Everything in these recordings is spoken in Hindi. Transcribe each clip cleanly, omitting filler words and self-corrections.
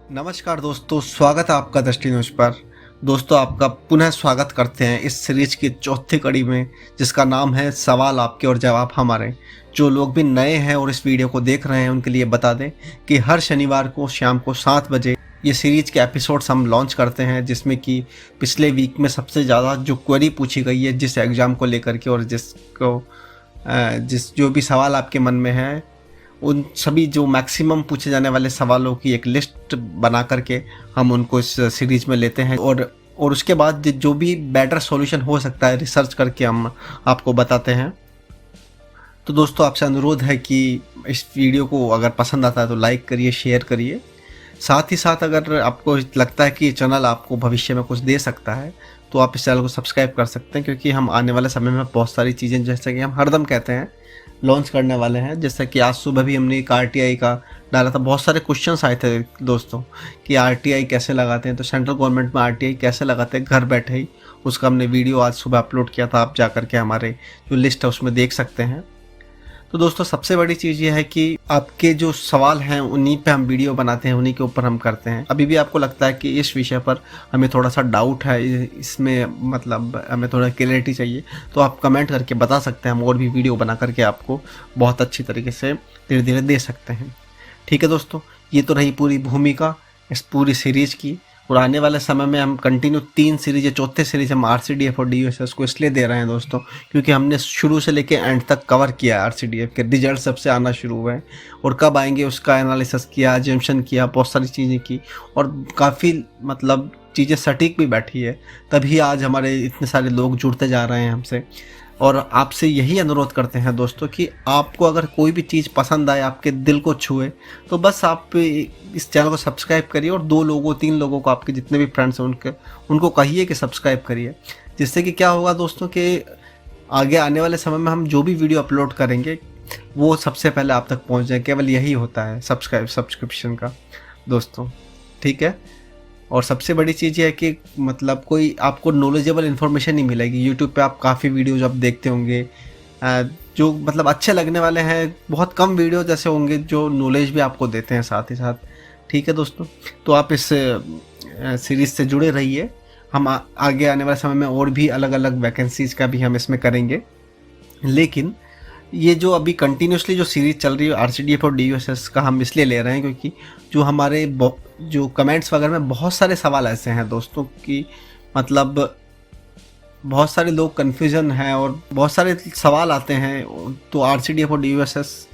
नमस्कार दोस्तों, स्वागत है आपका दृष्टि न्यूज पर। दोस्तों, आपका पुनः स्वागत करते हैं इस सीरीज की चौथी कड़ी में, जिसका नाम है सवाल आपके और जवाब हमारे। जो लोग भी नए हैं और इस वीडियो को देख रहे हैं उनके लिए बता दें कि हर शनिवार को शाम को 7 बजे ये सीरीज के एपिसोड्स हम लॉन्च करते हैं, जिसमें कि पिछले वीक में सबसे ज़्यादा जो क्वेरी पूछी गई है जिस एग्ज़ाम को लेकर के, और जो भी सवाल आपके मन में है, उन सभी जो मैक्सिमम पूछे जाने वाले सवालों की एक लिस्ट बना करके हम उनको इस सीरीज में लेते हैं, और उसके बाद जो भी बेटर सॉल्यूशन हो सकता है रिसर्च करके हम आपको बताते हैं। तो दोस्तों, आपसे अनुरोध है कि इस वीडियो को अगर पसंद आता है तो लाइक करिए, शेयर करिए। साथ ही साथ अगर आपको लगता है कि ये चैनल आपको भविष्य में कुछ दे सकता है तो आप इस चैनल को सब्सक्राइब कर सकते हैं, क्योंकि हम आने वाले समय में बहुत सारी चीज़ें, जैसे कि हम हरदम कहते हैं, लॉन्च करने वाले हैं। जैसे कि आज सुबह भी हमने एक आरटीआई का डाला था। बहुत सारे क्वेश्चंस आए थे दोस्तों कि आरटीआई कैसे लगाते हैं, तो सेंट्रल गवर्नमेंट में आरटीआई कैसे लगाते हैं घर बैठे ही, उसका हमने वीडियो आज सुबह अपलोड किया था। आप जा करके हमारे जो लिस्ट है उसमें देख सकते हैं। तो दोस्तों, सबसे बड़ी चीज़ ये है कि आपके जो सवाल हैं उन्हीं पे हम वीडियो बनाते हैं, उन्हीं के ऊपर हम करते हैं। अभी भी आपको लगता है कि इस विषय पर हमें थोड़ा सा डाउट है, इसमें मतलब हमें थोड़ा क्लियरिटी चाहिए, तो आप कमेंट करके बता सकते हैं। हम और भी वीडियो बना करके आपको बहुत अच्छी तरीके से धीरे धीरे दे सकते हैं। ठीक है दोस्तों, ये तो रही पूरी भूमिका इस पूरी सीरीज की। और आने वाले समय में हम कंटिन्यू 3 सीरीज या चौथे सीरीज हम आरसीडीएफ और डीयूएसएस को इसलिए दे रहे हैं दोस्तों, क्योंकि हमने शुरू से लेके एंड तक कवर किया है। आरसीडीएफ के रिजल्ट सबसे आना शुरू हुए हैं और कब आएंगे उसका एनालिसिस किया, अजम्पशन किया, बहुत सारी चीज़ें की, और काफ़ी मतलब चीज़ें सटीक भी बैठी है। तभी आज हमारे इतने सारे लोग जुड़ते जा रहे हैं हमसे। और आपसे यही अनुरोध करते हैं दोस्तों कि आपको अगर कोई भी चीज़ पसंद आए, आपके दिल को छुए, तो बस आप इस चैनल को सब्सक्राइब करिए और 2 लोगों 3 लोगों को, आपके जितने भी फ्रेंड्स हैं उनको कहिए कि सब्सक्राइब करिए। जिससे कि क्या होगा दोस्तों कि आगे आने वाले समय में हम जो भी वीडियो अपलोड करेंगे वो सबसे पहले आप तक पहुंच जाए। केवल यही होता है सब्सक्रिप्शन का दोस्तों। ठीक है। और सबसे बड़ी चीज़ ये है कि मतलब कोई आपको नॉलेजेबल इन्फॉर्मेशन नहीं मिलेगी। यूट्यूब पे आप काफ़ी वीडियोज आप देखते होंगे जो मतलब अच्छे लगने वाले हैं। बहुत कम वीडियो जैसे होंगे जो नॉलेज भी आपको देते हैं साथ ही साथ। ठीक है दोस्तों, तो आप इस सीरीज़ से जुड़े रहिए। हम आगे आने वाले समय में और भी अलग अलग वैकेंसीज़ का भी हम इसमें करेंगे। लेकिन ये जो अभी कंटिन्यूसली जो सीरीज चल रही है आरसीडीएफ और डीयूएसएस का, हम इसलिए ले रहे हैं क्योंकि जो हमारे जो कमेंट्स वगैरह में बहुत सारे सवाल ऐसे हैं दोस्तों कि मतलब बहुत सारे लोग कन्फ्यूजन है और बहुत सारे सवाल आते हैं। तो आरसीडीएफ और डीयूएसएस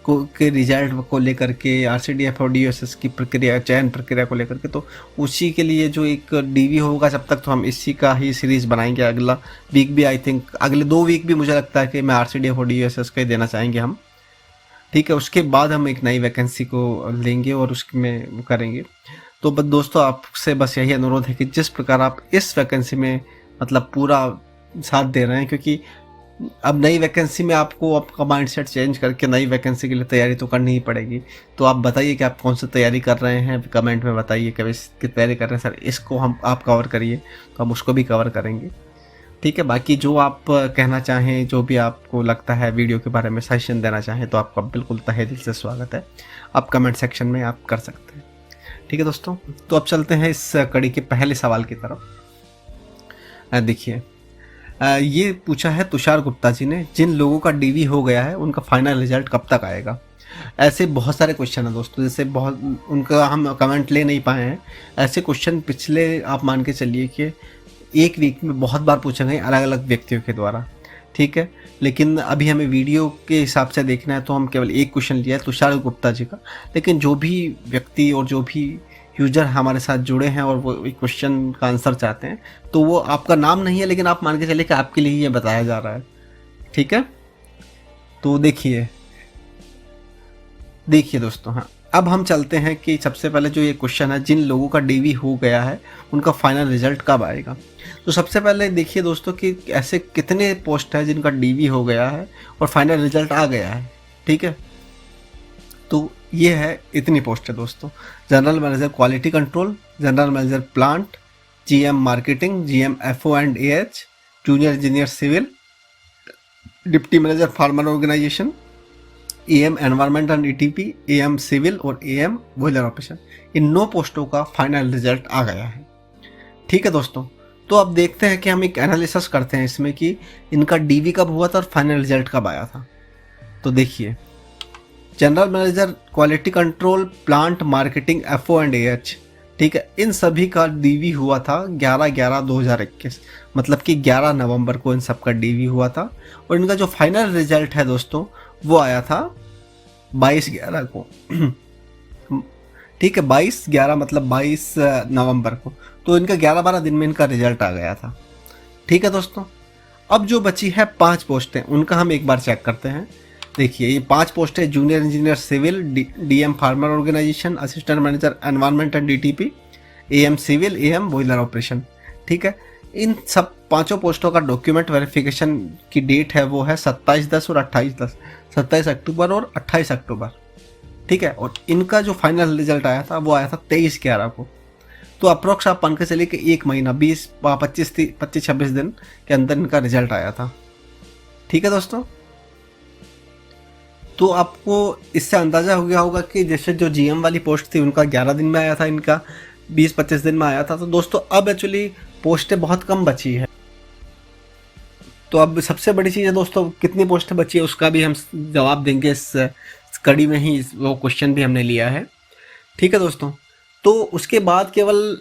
के रिजल्ट को लेकर के, आरसीडीएफ और डीयूएसएस की प्रक्रिया, चयन प्रक्रिया को लेकर के, तो उसी के लिए जो एक डीवी होगा जब तक, तो हम इसी का ही सीरीज बनाएंगे। अगला वीक भी, आई थिंक अगले 2 वीक भी मुझे लगता है कि मैं आरसीडीएफ और डीयूएसएस का ही देना चाहेंगे हम। ठीक है, उसके बाद हम एक नई वैकेंसी को लेंगे और उसमें करेंगे। तो बस दोस्तों, आपसे बस यही अनुरोध है कि जिस प्रकार आप इस वैकेंसी में मतलब पूरा साथ दे रहे हैं, क्योंकि अब नई वैकेंसी में आपको आपका माइंडसेट चेंज करके नई वैकेंसी के लिए तैयारी तो करनी ही पड़ेगी। तो आप बताइए कि आप कौन सी तैयारी कर रहे हैं, कमेंट में बताइए कि इसकी तैयारी कर रहे हैं सर, इसको आप कवर करिए, तो हम उसको भी कवर करेंगे। ठीक है। बाकी जो आप कहना चाहें, जो भी आपको लगता है वीडियो के बारे में सजेशन देना चाहें, तो आपका बिल्कुल तहे दिल से स्वागत है। आप कमेंट सेक्शन में आप कर सकते हैं। ठीक है दोस्तों, तो अब चलते हैं इस कड़ी के पहले सवाल की तरफ। देखिए, ये पूछा है तुषार गुप्ता जी ने, जिन लोगों का डीवी हो गया है उनका फाइनल रिजल्ट कब तक आएगा। ऐसे बहुत सारे क्वेश्चन हैं दोस्तों, जैसे बहुत उनका हम कमेंट ले नहीं पाए हैं। ऐसे क्वेश्चन पिछले आप मान के चलिए कि 1 वीक में बहुत बार पूछे गए अलग अलग व्यक्तियों के द्वारा। ठीक है, लेकिन अभी हमें वीडियो के हिसाब से देखना है, तो हम केवल एक क्वेश्चन लिया है तुषार गुप्ता जी का। लेकिन जो भी व्यक्ति और जो भी यूजर हमारे साथ जुड़े हैं और वो एक क्वेश्चन का आंसर चाहते हैं, तो वो आपका नाम नहीं है, लेकिन आप मान के चलिए कि आपके लिए ये बताया जा रहा है। ठीक है, तो देखिए दोस्तों, हाँ, अब हम चलते हैं कि सबसे पहले जो ये क्वेश्चन है, जिन लोगों का डीवी हो गया है उनका फाइनल रिजल्ट कब आएगा। तो सबसे पहले देखिए दोस्तों कि ऐसे कितने पोस्ट है जिनका डीवी हो गया है और फाइनल रिजल्ट आ गया है। ठीक है, तो ये है, इतनी पोस्ट है दोस्तों। General manager quality control, general manager plant, GM marketing, GM FO and AH, junior engineer civil, deputy manager farmer organisation, AM environment and ETP, AM civil और AM बॉयलर ऑपरेशन, इन 9 पोस्टों का फाइनल रिजल्ट आ गया है। ठीक है दोस्तों, तो अब देखते हैं कि हम एक एनालिसिस करते हैं इसमें कि इनका DV कब हुआ था और फाइनल रिजल्ट कब आया था। तो देखिए, general manager quality control plant marketing FO and AH, ठीक है, इन सभी का DV हुआ था 11/11/2021, मतलब कि 11 नवंबर को इन सब का DV हुआ था। और इनका जो फाइनल रिजल्ट है दोस्तों वो आया था 22/11 को। ठीक है, 22/11 मतलब 22 नवंबर को। तो इनका 11-12 दिन में इनका रिजल्ट आ गया था। ठीक है दोस्तों, अब जो बची है 5 पोस्टें, उनका हम एक बार चेक करते हैं। देखिए, ये 5 पोस्ट है, junior engineer civil, DM farmer organisation, assistant manager environment and ETP, AM civil, AM boiler operation. ठीक है, इन सब 5 पोस्टों का डॉक्यूमेंट वेरिफिकेशन की डेट है वो है 27/10 और 28/10, 27 अक्टूबर और 28 अक्टूबर। ठीक है, और इनका जो फाइनल रिजल्ट आया था वो आया था 23/11 को। तो अप्रोक्स आप मान के चलिए कि 1 महीना 25-26 दिन के अंदर इनका रिजल्ट आया था। ठीक है दोस्तों, तो आपको इससे अंदाज़ा हो गया होगा कि जैसे जो GM वाली पोस्ट थी उनका 11 दिन में आया था, इनका 20-25 दिन में आया था। तो दोस्तों अब एक्चुअली पोस्टें बहुत कम बची है। तो अब सबसे बड़ी चीज़ है दोस्तों, कितनी पोस्टें बची है उसका भी हम जवाब देंगे इस कड़ी में ही, वो क्वेश्चन भी हमने लिया है। ठीक है दोस्तों, तो उसके बाद केवल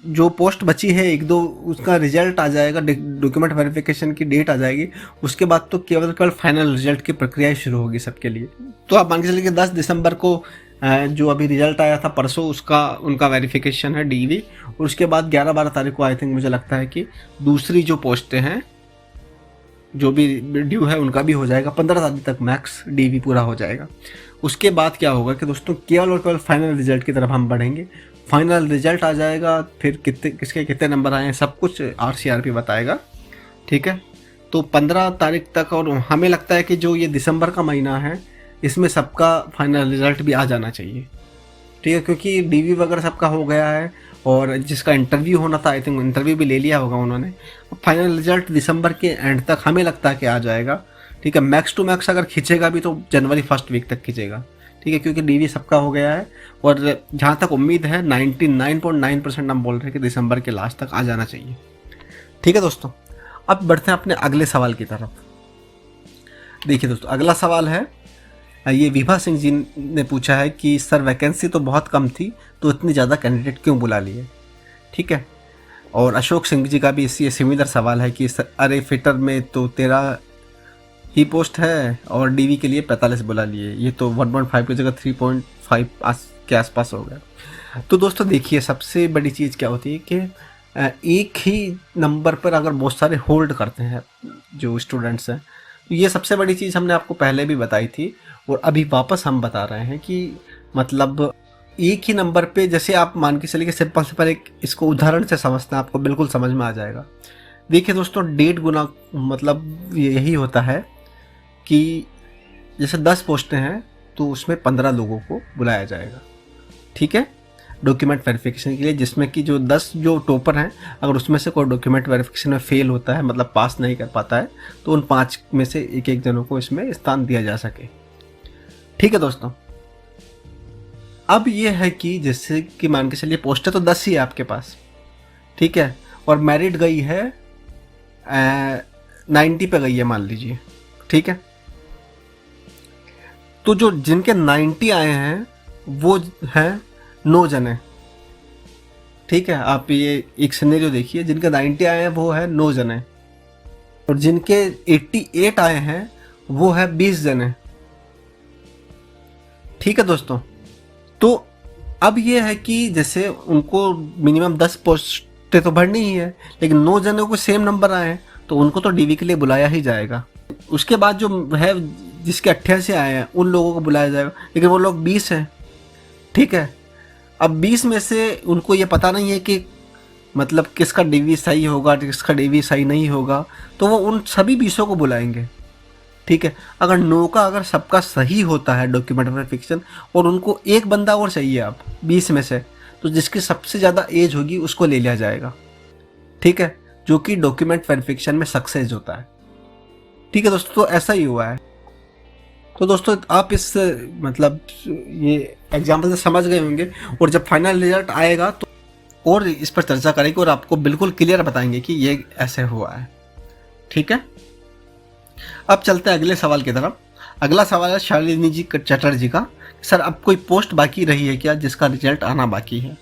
जो पोस्ट बची है 1-2, उसका रिजल्ट आ जाएगा, डॉक्यूमेंट वेरिफिकेशन की डेट आ जाएगी, उसके बाद तो केवल फाइनल रिजल्ट की प्रक्रिया शुरू होगी सबके लिए। तो आप मान के चलिए कि 10 दिसंबर को जो अभी रिजल्ट आया था परसों, उसका उनका वेरिफिकेशन है DV, और उसके बाद 11-12 तारीख को आई थिंक मुझे लगता है कि दूसरी जो पोस्टें हैं जो भी ड्यू है उनका भी हो जाएगा। 15 तारीख तक मैक्स DV पूरा हो जाएगा। उसके बाद क्या होगा कि दोस्तों केवल और केवल फाइनल रिजल्ट की तरफ हम बढ़ेंगे। फाइनल रिजल्ट आ जाएगा, फिर किसके कितने नंबर आए हैं सब कुछ RCRP बताएगा। ठीक है, तो 15 तारीख तक, और हमें लगता है कि जो ये दिसंबर का महीना है इसमें सबका फाइनल रिजल्ट भी आ जाना चाहिए। ठीक है, क्योंकि DV वगैरह सबका हो गया है, और जिसका इंटरव्यू होना था आई थिंक इंटरव्यू भी ले लिया होगा उन्होंने। फाइनल रिजल्ट दिसंबर के एंड तक हमें लगता है कि आ जाएगा। ठीक है, मैक्स टू मैक्स अगर खींचेगा भी तो जनवरी 1st वीक तक खींचेगा। ठीक है, क्योंकि DV सबका हो गया है, और जहाँ तक उम्मीद है 99.9% हम बोल रहे हैं कि दिसंबर के लास्ट तक आ जाना चाहिए। ठीक है दोस्तों, अब बढ़ते हैं अपने अगले सवाल की तरफ। देखिए दोस्तों, अगला सवाल है, ये विभा सिंह जी ने पूछा है कि सर वैकेंसी तो बहुत कम थी, तो इतनी ज़्यादा कैंडिडेट क्यों बुला लिए। ठीक है, और अशोक सिंह जी का भी इसी सिमिलर सवाल है कि अरे फिटर में तो 13 ही पोस्ट है और DV के लिए 45 बुला लिए, ये तो 1.5 की जगह 3.5 के आसपास हो गया। तो दोस्तों देखिए, सबसे बड़ी चीज़ क्या होती है कि एक ही नंबर पर अगर बहुत सारे होल्ड करते हैं जो स्टूडेंट्स हैं, तो ये सबसे बड़ी चीज़ हमने आपको पहले भी बताई थी, और अभी वापस हम बता रहे हैं कि मतलब एक ही नंबर पे, जैसे आप मान के चलिए कि सिंपल एक इसको उदाहरण से समझते हैं, आपको बिल्कुल समझ में आ जाएगा। देखिए दोस्तों, 1.5 गुना मतलब यही होता है कि जैसे 10 पोस्टें हैं तो उसमें 15 लोगों को बुलाया जाएगा। ठीक है, डॉक्यूमेंट वेरिफिकेशन के लिए, जिसमें कि जो 10 जो टॉपर हैं, अगर उसमें से कोई डॉक्यूमेंट वेरिफिकेशन में फेल होता है, मतलब पास नहीं कर पाता है, तो उन 5 में से एक जनों को इसमें स्थान दिया जा सके। ठीक है दोस्तों, अब ये है कि जैसे कि मान के चलिए पोस्टें तो 10 ही है आपके पास। ठीक है, और मेरिट गई है 90 पे गई है मान लीजिए। ठीक है, तो जो जिनके 90 आए हैं वो हैं 9 जने। ठीक है, आप ये एक सिनेरियो देखिए, जिनके 90 आए हैं वो है 9 जने, और जिनके 88 आए हैं वो है 20 जने। ठीक है दोस्तों, तो अब ये है कि जैसे उनको मिनिमम 10 पोस्टें तो भरनी ही है, लेकिन 9 जनों को सेम नंबर आए हैं तो उनको तो DV के लिए बुलाया ही जाएगा। उसके बाद जो है जिसके 88 आए हैं उन लोगों को बुलाया जाएगा, लेकिन वो लोग 20 हैं। ठीक है, अब 20 में से उनको ये पता नहीं है कि मतलब किसका DV सही होगा, किसका DV सही नहीं होगा, तो वो उन सभी 20 को बुलाएंगे। ठीक है, अगर 9 का अगर सबका सही होता है डॉक्यूमेंट वेरिफिकेशन, और उनको एक बंदा और चाहिए आप 20 में से, तो जिसकी सबसे ज़्यादा एज होगी उसको ले लिया जाएगा। ठीक है, जो कि डॉक्यूमेंट वेरिफिकेशन में सक्सेस होता है। ठीक है दोस्तों, तो ऐसा ही हुआ है। तो दोस्तों आप इस मतलब ये एग्जाम्पल से समझ गए होंगे, और जब फाइनल रिजल्ट आएगा तो और इस पर चर्चा करेंगे और आपको बिल्कुल क्लियर बताएंगे कि ये ऐसे हुआ है। ठीक है, अब चलते हैं अगले सवाल की तरफ। अगला सवाल है शालिनी जी चटर्जी का। सर अब कोई पोस्ट बाकी रही है क्या जिसका रिजल्ट आना बाकी है?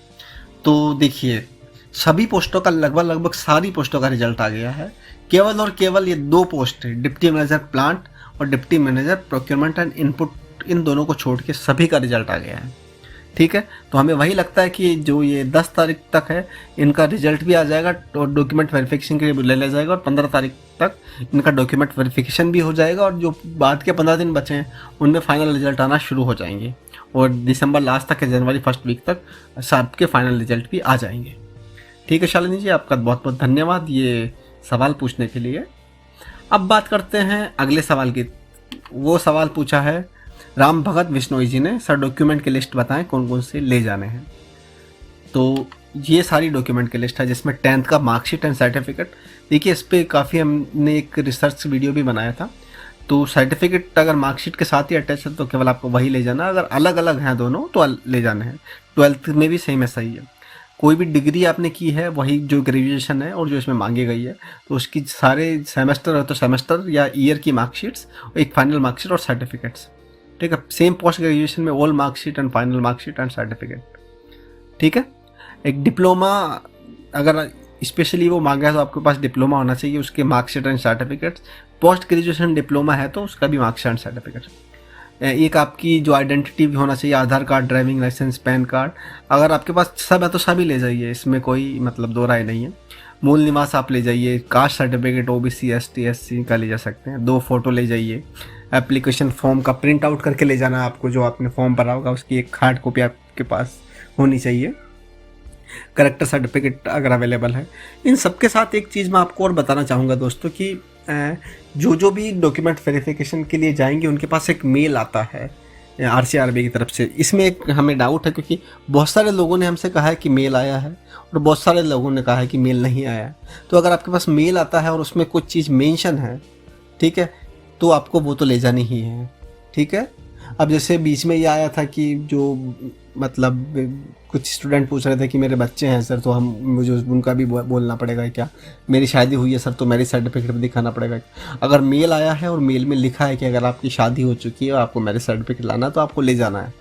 तो देखिए, सभी पोस्टों का लगभग सारी पोस्टों का रिजल्ट आ गया है। केवल और केवल ये 2 पोस्ट है, डिप्टी मैनेजर प्लांट और deputy manager procurement and input, इन दोनों को छोड़ के सभी का रिजल्ट आ गया है। ठीक है, तो हमें वही लगता है कि जो ये 10 तारीख तक है इनका रिजल्ट भी आ जाएगा और डॉक्यूमेंट वेरिफिकेशन के लिए ले लिया जाएगा, और 15 तारीख तक इनका डॉक्यूमेंट वेरिफिकेशन भी हो जाएगा, और जो बाद के 15 दिन बचे हैं उनमें फाइनल रिजल्ट आना शुरू हो जाएंगे, और दिसंबर लास्ट तक या जनवरी फर्स्ट वीक तक सबके फाइनल रिजल्ट भी आ जाएंगे। ठीक है शालिनी जी, आपका बहुत बहुत धन्यवाद ये सवाल पूछने के लिए। अब बात करते हैं अगले सवाल की। वो सवाल पूछा है राम भगत विश्नोई जी ने, सर डॉक्यूमेंट की लिस्ट बताएं कौन कौन से ले जाने हैं। तो ये सारी डॉक्यूमेंट की लिस्ट है जिसमें 10th का मार्कशीट एंड सर्टिफिकेट। देखिए इस पर काफ़ी हमने एक रिसर्च वीडियो भी बनाया था। तो सर्टिफिकेट अगर मार्कशीट के साथ ही अटैच है तो केवल आपको वही ले जाना, अगर अलग अलग हैं दोनों तो ले जाने हैं। 12th में भी सेम ऐसा ही है, कोई भी डिग्री आपने की है वही जो ग्रेजुएशन है और जो इसमें मांगी गई है, तो उसकी सारे सेमेस्टर है तो सेमेस्टर या ईयर की मार्कशीट्स, एक फाइनल मार्कशीट और सर्टिफिकेट्स। ठीक है, सेम पोस्ट ग्रेजुएशन में all marksheet and final marksheet and certificate. ठीक है, एक डिप्लोमा अगर स्पेशली वो मांगा है तो आपके पास डिप्लोमा होना चाहिए, उसके marksheet and certificates. Post graduation diploma है तो उसका भी मार्कशीट एंड सर्टिफिकेट्स। एक आपकी जो आइडेंटिटी भी होना चाहिए, Aadhaar card, driving licence, PAN card. अगर आपके पास सब है तो सभी ले जाइए, इसमें कोई मतलब दो राय नहीं है। मूल निवास आप ले जाइए, caste certificate OBC ST SC का ले जा सकते हैं। 2 फोटो ले जाइए। एप्लीकेशन फॉर्म का प्रिंट आउट करके ले जाना आपको, जो आपने फॉर्म भरा होगा उसकी एक हार्ड कॉपी आपके पास होनी चाहिए। करेक्टर सर्टिफिकेट अगर अवेलेबल है। इन सबके साथ एक चीज़ मैं आपको और बताना चाहूँगा दोस्तों कि जो भी डॉक्यूमेंट वेरिफिकेशन के लिए जाएंगे उनके पास एक मेल आता है RCRB की तरफ से। इसमें एक हमें डाउट है क्योंकि बहुत सारे लोगों ने हमसे कहा है कि मेल आया है और बहुत सारे लोगों ने कहा है कि मेल नहीं आया है। तो अगर आपके पास मेल आता है और उसमें कुछ चीज़ मेंशन है, ठीक है, तो आपको वो तो ले जानी ही है। ठीक है, अब जैसे बीच में ये आया था कि जो मतलब कुछ स्टूडेंट पूछ रहे थे कि मेरे बच्चे हैं सर, तो मुझे उनका भी बोलना पड़ेगा क्या? मेरी शादी हुई है सर तो मैरिज सर्टिफिकेट भी दिखाना पड़ेगा। अगर मेल आया है और मेल में लिखा है कि अगर आपकी शादी हो चुकी है और आपको मैरिज सर्टिफिकेट लाना तो आपको ले जाना है।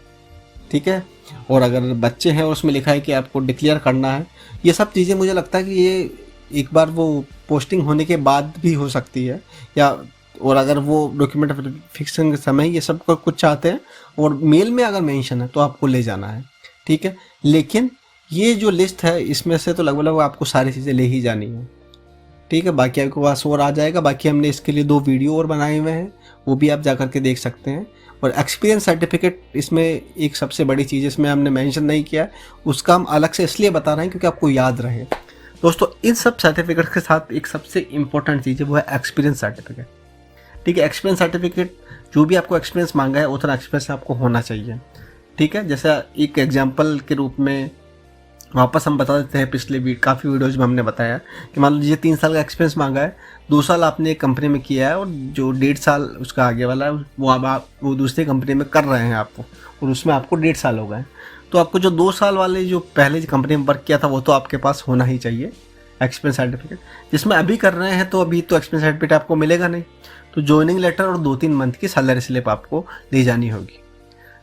ठीक है, और अगर बच्चे हैं और उसमें लिखा है कि आपको डिक्लेयर करना है, ये सब चीज़ें मुझे लगता है कि ये एक बार वो पोस्टिंग होने के बाद भी हो सकती है, या और अगर वो डॉक्यूमेंट वेरिफिकेशन के समय ये सब कुछ चाहते हैं और मेल में अगर मेंशन है तो आपको ले जाना है। ठीक है, लेकिन ये जो लिस्ट है इसमें से तो लगभग आपको सारी चीज़ें ले ही जानी है। ठीक है, बाकी आपके पास और आ जाएगा। बाकी हमने इसके लिए 2 वीडियो और बनाए हुए हैं, वो भी आप जा करके देख सकते हैं। और एक्सपीरियंस सर्टिफिकेट इसमें एक सबसे बड़ी चीज़ इसमें हमने मेंशन नहीं किया, उसका हम अलग से इसलिए बता रहे हैं क्योंकि आपको याद रहे। दोस्तों इन सब सर्टिफिकेट के साथ एक सबसे इंपॉर्टेंट चीज़ है, वो है एक्सपीरियंस सर्टिफिकेट। ठीक है, एक्सपीरियंस सर्टिफिकेट जो भी आपको एक्सपीरियंस मांगा है उतना एक्सपीरियंस आपको होना चाहिए। ठीक है, जैसा एक एग्जांपल के रूप में वापस हम बता देते हैं, पिछले काफ़ी वीडियोज़ में हमने बताया कि मान लीजिए 3 साल का एक्सपीरियंस मांगा है, 2 साल आपने एक कंपनी में किया है और जो 1.5 साल उसका आगे वाला है वो अब आप वो दूसरी कंपनी में कर रहे हैं आपको, और उसमें आपको 1.5 साल हो गए। तो आपको जो 2 साल वाले जो पहले कंपनी में वर्क किया था वो तो आपके पास होना ही चाहिए एक्सपीरियंस सर्टिफिकेट। जिसमें अभी कर रहे हैं तो अभी तो एक्सपीरियंस सर्टिफिकेट आपको मिलेगा नहीं, तो ज्वाइनिंग लेटर और 2-3 मंथ की सैलरी स्लिप आपको ले जानी होगी।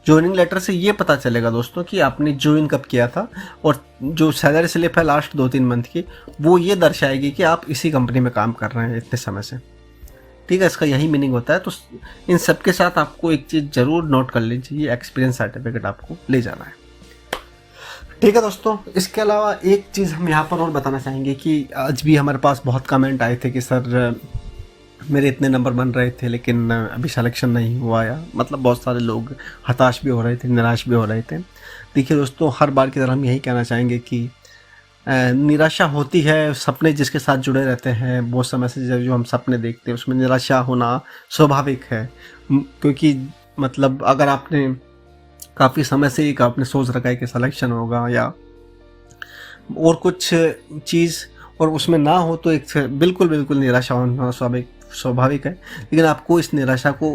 ज्वाइनिंग लेटर से ये पता चलेगा दोस्तों कि आपने ज्वाइन कब किया था, और जो सैलरी स्लिप है लास्ट 2-3 मंथ की वो ये दर्शाएगी कि आप इसी कंपनी में काम कर रहे हैं इतने समय से। ठीक है, इसका यही मीनिंग होता है। तो इन सब के साथ आपको एक चीज़ ज़रूर नोट कर लीजिए, चाहिए एक्सपीरियंस सर्टिफिकेट आपको ले जाना है। ठीक है दोस्तों, इसके अलावा एक चीज़ हम यहाँ पर और बताना चाहेंगे कि आज भी हमारे पास बहुत कमेंट आए थे कि सर मेरे इतने नंबर बन रहे थे लेकिन अभी सिलेक्शन नहीं हुआ, या मतलब बहुत सारे लोग हताश भी हो रहे थे, निराश भी हो रहे थे। देखिए दोस्तों, हर बार की तरह हम यही कहना चाहेंगे कि निराशा होती है, सपने जिसके साथ जुड़े रहते हैं बहुत समय से जो हम सपने देखते हैं उसमें निराशा होना स्वाभाविक है। क्योंकि मतलब अगर आपने काफ़ी समय से एक आपने सोच रखा है कि सिलेक्शन होगा या और कुछ चीज़ और उसमें ना हो तो एक बिल्कुल निराशा होना स्वाभाविक है। लेकिन आपको इस निराशा को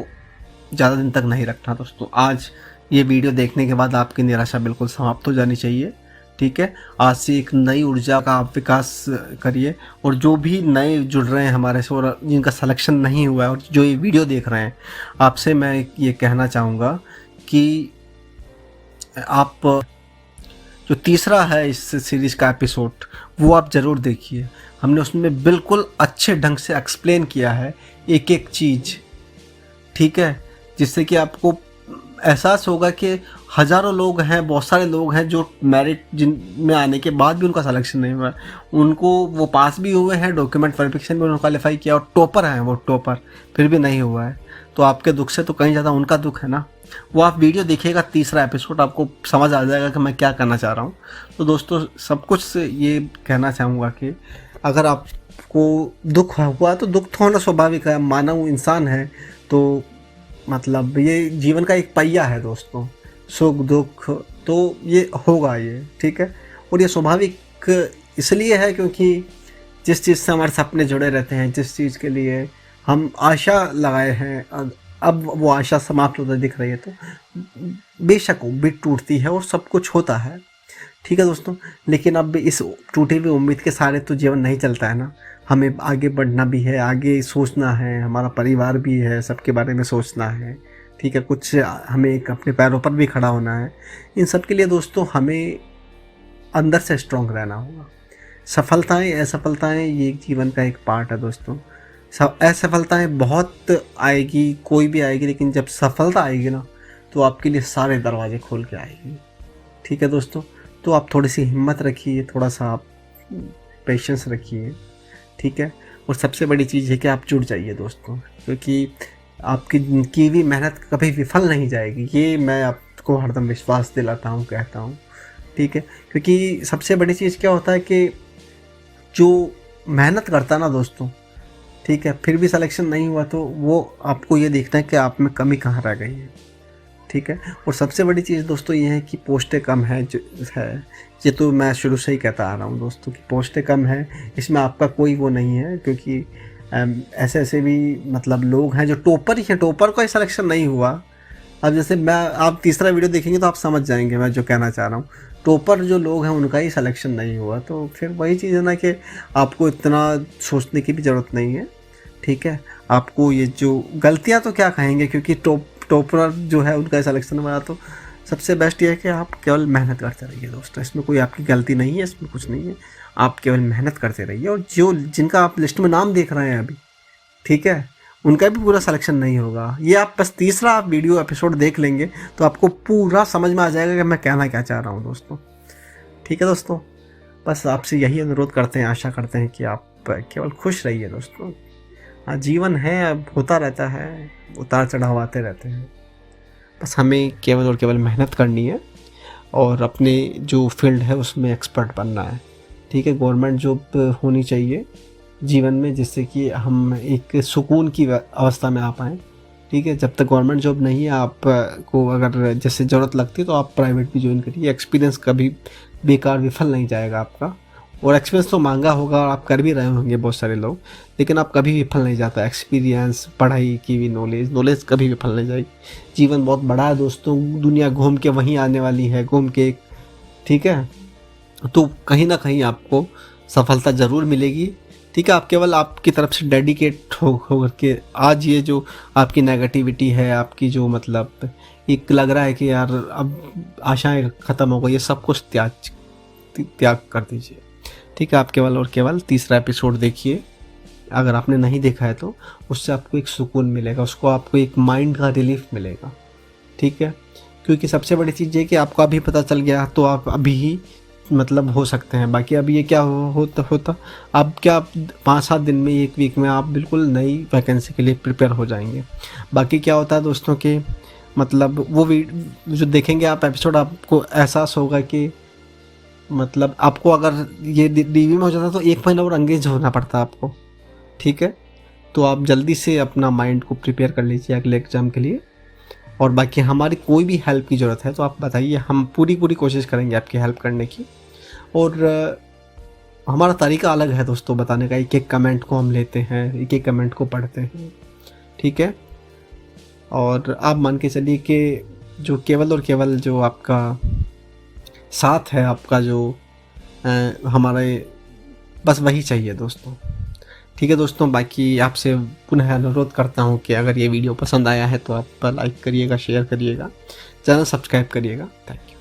ज़्यादा दिन तक नहीं रखना दोस्तों। आज ये वीडियो देखने के बाद आपकी निराशा बिल्कुल समाप्त हो जानी चाहिए, ठीक है। आज से एक नई ऊर्जा का आप विकास करिए, और जो भी नए जुड़ रहे हैं हमारे से और जिनका सिलेक्शन नहीं हुआ है और जो ये वीडियो देख रहे हैं, आपसे मैं ये कहना चाहूँगा कि आप जो तीसरा है इस सीरीज़ का एपिसोड, वो आप ज़रूर देखिए। हमने उसमें बिल्कुल अच्छे ढंग से एक्सप्लेन किया है एक एक चीज़, ठीक है, जिससे कि आपको एहसास होगा कि हज़ारों लोग हैं, बहुत सारे लोग हैं जो मेरिट जिनमें आने के बाद भी उनका सिलेक्शन नहीं हुआ, उनको वो पास भी हुए हैं, डॉक्यूमेंट वेरिफिकेशन में उन्होंने क्वालिफाई किया और टॉपर हैं वो टॉपर, फिर भी नहीं हुआ है। तो आपके दुख से तो कहीं ज़्यादा उनका दुख है ना। वो आप वीडियो देखिएगा तीसरा एपिसोड, आपको समझ आ जाएगा कि मैं क्या करना चाह रहा हूँ। तो दोस्तों सब कुछ से ये कहना चाहूँगा कि अगर आपको दुख हुआ तो दुख तो होना स्वाभाविक है, मानव इंसान है, तो मतलब ये जीवन का एक पहिया है दोस्तों, सुख दुख तो ये होगा ये, ठीक है। और ये स्वाभाविक इसलिए है क्योंकि जिस चीज़ से हमारे सपने जुड़े रहते हैं, जिस चीज़ के लिए हम आशा लगाए हैं, अब वो आशा समाप्त होता दिख रही है, तो बेशक उम्मीद टूटती है और सब कुछ होता है, ठीक है दोस्तों। लेकिन अब इस टूटी हुई उम्मीद के सहारे तो जीवन नहीं चलता है ना, हमें आगे बढ़ना भी है, आगे सोचना है, हमारा परिवार भी है, सबके बारे में सोचना है, ठीक है, कुछ हमें एक अपने पैरों पर भी खड़ा होना है। इन सब के लिए दोस्तों हमें अंदर से स्ट्रॉन्ग रहना होगा। सफलताएं असफलताएं ये जीवन का एक पार्ट है दोस्तों। सब असफलताएं बहुत आएगी, कोई भी आएगी, लेकिन जब सफलता आएगी ना तो आपके लिए सारे दरवाजे खोल के आएगी, ठीक है दोस्तों। तो आप थोड़ी सी हिम्मत रखिए, थोड़ा सा आप पेशेंस रखिए, ठीक है। और सबसे बड़ी चीज़ है कि आप जुड़ जाइए दोस्तों, क्योंकि आपकी की हुई मेहनत कभी विफल नहीं जाएगी, ये मैं आपको हरदम विश्वास दिलाता हूँ, कहता हूँ, ठीक है। क्योंकि सबसे बड़ी चीज़ क्या होता है कि जो मेहनत करता है ना दोस्तों, ठीक है, फिर भी सिलेक्शन नहीं हुआ, तो वो आपको ये देखना है कि आप में कमी कहाँ रह गई है, ठीक है। और सबसे बड़ी चीज़ दोस्तों ये है कि पोस्टें कम है जो है, ये तो मैं शुरू से ही कहता आ रहा हूँ दोस्तों कि पोस्टें कम है, इसमें आपका कोई वो नहीं है, क्योंकि ऐसे ऐसे भी मतलब लोग हैं जो टॉपर ही हैं, टॉपर का ही सिलेक्शन नहीं हुआ। अब जैसे मैं, आप तीसरा वीडियो देखेंगे तो आप समझ जाएंगे मैं जो कहना चाह रहा हूँ। टॉपर जो लोग हैं उनका ही सिलेक्शन नहीं हुआ, तो फिर वही चीज़ है ना कि आपको इतना सोचने की भी ज़रूरत नहीं है, ठीक है। आपको ये जो गलतियाँ तो क्या कहेंगे, क्योंकि टॉपर जो है उनका सिलेक्शन हुआ, तो सबसे बेस्ट ये है कि आप केवल मेहनत करते रहिए दोस्तों, इसमें कोई आपकी गलती नहीं है, इसमें कुछ नहीं है, आप केवल मेहनत करते रहिए। और जो जिनका आप लिस्ट में नाम देख रहे हैं अभी, ठीक है, उनका भी पूरा सिलेक्शन नहीं होगा। ये आप बस तीसरा आप वीडियो एपिसोड देख लेंगे तो आपको पूरा समझ में आ जाएगा कि मैं कहना क्या चाह रहा हूँ दोस्तों, ठीक है दोस्तों। बस आपसे यही अनुरोध करते हैं, आशा करते हैं कि आप केवल खुश रहिए दोस्तों। जीवन है, अब होता रहता है, उतार चढ़ाव आते रहते हैं, बस हमें केवल और केवल मेहनत करनी है और अपने जो फील्ड है उसमें एक्सपर्ट बनना है, ठीक है। गवर्नमेंट जॉब होनी चाहिए जीवन में, जिससे कि हम एक सुकून की अवस्था में आ पाएँ, ठीक है। जब तक गवर्नमेंट जॉब नहीं है, आपको अगर जैसे ज़रूरत लगती है तो आप प्राइवेट भी ज्वाइन करिए, एक्सपीरियंस कभी बेकार विफल नहीं जाएगा आपका। और एक्सपीरियंस तो महंगा होगा और आप कर भी रहे होंगे बहुत सारे लोग, लेकिन आप कभी विफल नहीं जाता। एक्सपीरियंस, पढ़ाई की भी नॉलेज कभी विफल नहीं जाएगी। जीवन बहुत बड़ा है दोस्तों, दुनिया घूम के वहीं आने वाली है, घूम के, ठीक है। तो कहीं ना कहीं आपको सफलता ज़रूर मिलेगी, ठीक है। आप केवल आपकी तरफ से डेडिकेट हो करके, आज ये जो आपकी नेगेटिविटी है, आपकी जो मतलब एक लग रहा है कि यार अब आशाएं ख़त्म हो गई, ये सब कुछ त्याग कर दीजिए, ठीक है। आप केवल और केवल तीसरा एपिसोड देखिए, अगर आपने नहीं देखा है तो उससे आपको एक सुकून मिलेगा, उसको आपको एक माइंड का रिलीफ मिलेगा, ठीक है। क्योंकि सबसे बड़ी चीज़ ये कि आपको अभी पता चल गया तो आप अभी ही मतलब हो सकते हैं। बाकी अभी ये क्या होता अब क्या 5-7 दिन में, 1 वीक में आप बिल्कुल नई वैकेंसी के लिए प्रिपेयर हो जाएंगे। बाकी क्या होता है दोस्तों के मतलब वो जो देखेंगे आप एपिसोड, आपको एहसास होगा कि मतलब आपको अगर ये डीवी में हो जाता तो 1 महीना और एंगेज होना पड़ता आपको, ठीक है। तो आप जल्दी से अपना माइंड को प्रिपेयर कर लीजिए अगले एग्ज़ाम के लिए। और बाकी हमारी कोई भी हेल्प की ज़रूरत है तो आप बताइए, हम पूरी कोशिश करेंगे आपकी हेल्प करने की। और हमारा तरीका अलग है दोस्तों बताने का, एक एक कमेंट को हम लेते हैं, एक एक कमेंट को पढ़ते हैं, ठीक है। और आप मान के चलिए कि जो केवल और केवल जो आपका साथ है, आपका जो हमारे, बस वही चाहिए दोस्तों। ठीक है दोस्तों, बाकी आपसे पुनः अनुरोध करता हूँ कि अगर ये वीडियो पसंद आया है तो आप लाइक करिएगा, शेयर करिएगा, चैनल सब्सक्राइब करिएगा। Thank you.